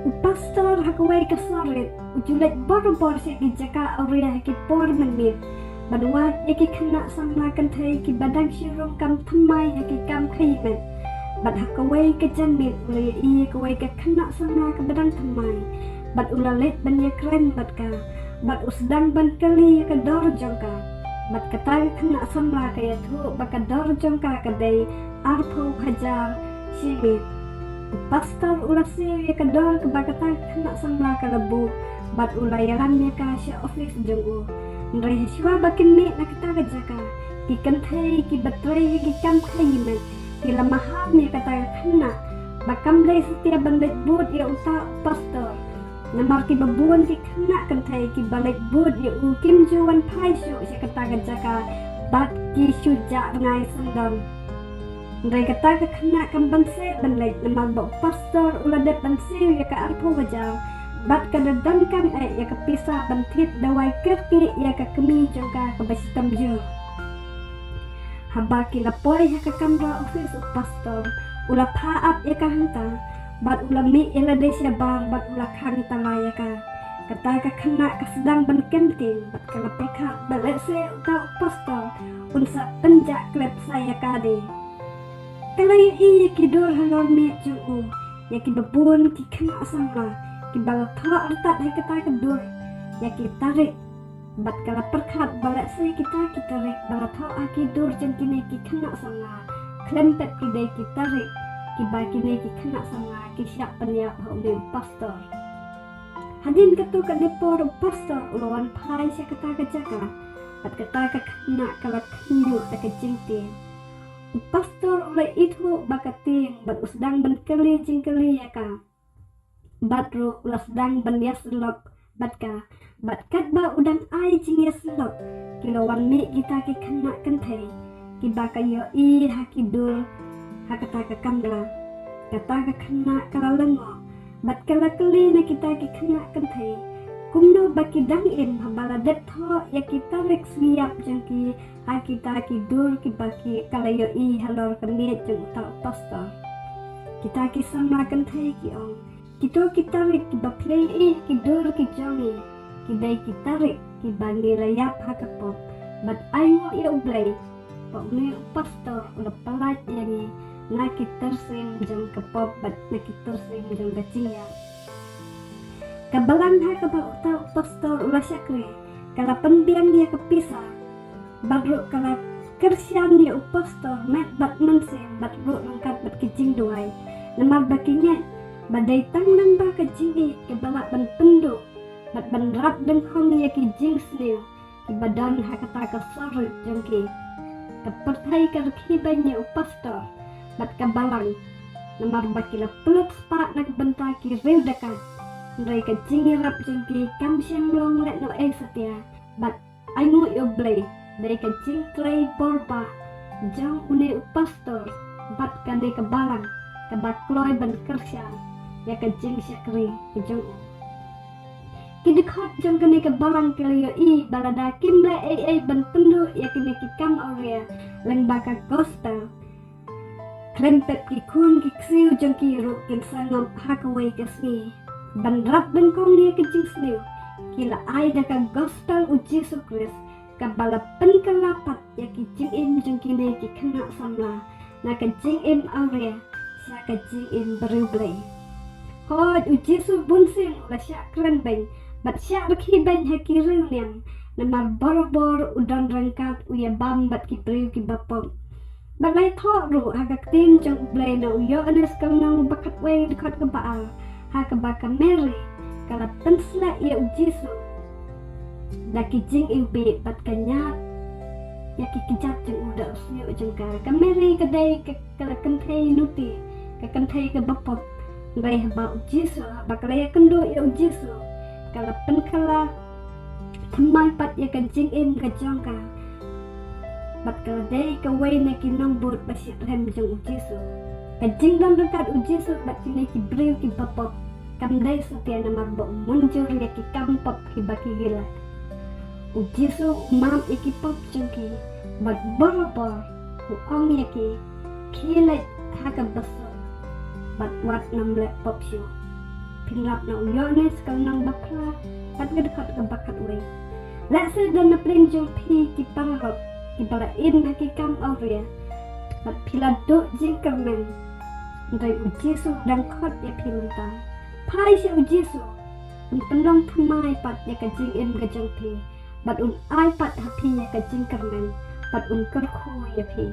Pastor hakaway kasarit ujulat bor si jaka auria ki por menmit badwa yaki kena samakan thai ki badang shirong kam thamai yaki kam khaimen bad hakaway ka janmit uli I kaway ka kena sama ka badang thamai bad ulalet ban ya kren bad ka bad usdang ban kali ka dor jongka bad kata kena sama ka yathu baka dor jongka ka dei arpho hajar shimit Pastor ulasi ya kador kebakata kena sambla kalabu bat ulayaran ya ka sya office jongo ndre shwa bakin me nakata ka jaka ki kanthai ki batrai ki kam khayime ki lamaham ya kata kena bakam dai setia bandai bud ya uta pastor namar ki babuan ki kena kanthai ki balik bud ya u kim juan phai shu ya kata ka jaka bat ki shuja ngai sandam Ndai kata ka kena kam banse banlay naman ba pastor uladet banse ya ka arpo wajang bat kada damkan ya ka pisa bantit dawai kerti ya ka kemi jangka ka basitam ju haba kilapoy ya ka kamra office of pastor ula paap ya ka hanta bat ula mi ila de siya bar bat ula khanta ya ka kata ka kena ka sedang ban kenting bat kala perka balese uta pastor unsa penjak klep saya kade Kalay iya kidor halor miat jeng'u ya ki babun ki kena sama ki balata artat hai kata kedor ya ki tarik bat kala perkat balak saya kita tarik balata aki dor jeng kini ki kena sama klempet ki dai ki tarik ki ba kini ki kena sama ki siap peniap oleh pastor hadin ketu ka depor pastor ulawan pai saya kata kejaka bat kata ka kena kala kendu tak jengti Pastor oleh itu bakating bat usdang ban keli jingkeli ya ka batru ulasdang ban ya selok bat kat ba udang ai jing ya selok kilowan mi kita ki kena kentai ki baka yo I hakidur hakata ka kamla kata ka kena kala lengo bat kala keli na kita ki kena kentai kumno baki dang im habala det tho ya kita rek siap jengki kita kidur ki baki kalayo I halor kemiet jeng utal pastor kita ki sama kentai ki ong kita rek ki baplay kidur ki jongi ki dai kita rek ki bangi rayap hakapop bat ayo I ublay pok ni pastor udah pelat yani na kita sing jeng kapop bat na kita sing jeng kacia kabalan ha ka utal pastor ulah syakri kala pembiang dia kepisah baru kala kersian dia pastor met bat mensen bat ru lengkap bat kijing duai namar bakinya badai tang nang ba kijing ke balak ban pendu bat ban rap dan hong ya kijing snew ki badan ha kata ka sorut jengki kepertai ka khibanya pastor bat kabalang namar bakila pelut spa nak bentaki rew dekat Ndai ka jingi rap jengki kam siang long let no setia bat aingu yo blay dari ka jing klay borba jang une pastor bat kande ka balang ka bat kloy ban kersya ya ka jing syakri ka jang kidikot jang kane ka balang kaliyo I balada kimla ban pendu ya kene ki kam aurea lang baka gospel krempet ki kun ki ksiu jengki ru kin sangam hakaway kasmi ban rap dan kong dia kecing snew kila ai daka gospel uji sukris kabalapan kalapat ya kicing im jengkine ki kena samla na kecing im aurea sya kecing im berublay hod uji su bunsin la sya kren beng bat sya rekhi beng haki riunian namar bor udan rangkat uya bam bat ki priu ki bapom balai tho ru agak tin jeng ublay na uyo anes kalnang bakat way dekat ke baal haka baka Mary kala pensla ia ujisu daki jing iubi bat kanya ya kikijat jeng uda usyo jengka ka Mary kadai kala kentai nuti ka kentai ke bapop ngai haba ujisu bakala ya kendo ia ujisu kala penkala temai pat ya ka jing im ka jongka bat kala dai ka way na kinambut basit rem jeng ujisu kajing dan dekat ujisu bat kini ki brew ki bapop kamdai setia namar bo muncul ya ki kampop ki baki gila ujisu mam iki pop jengki bat borobor uong ya ki kilat haka baso bat wat namle pop syu Pinlap na uyones kal nang bakla pat gedekot ke bakat we. Lek sedan na pelinjung pi kiparot ibalain hakikam auria. Pat pila duk jingkermen. Dari ujisu dan kot ya pilunta. Pai si ujisu. Un pendong tumai pat ya ka jing in ka jang pi. Bat un ai pat hapi ya ka jingkermen. Pat un kerku ya pi.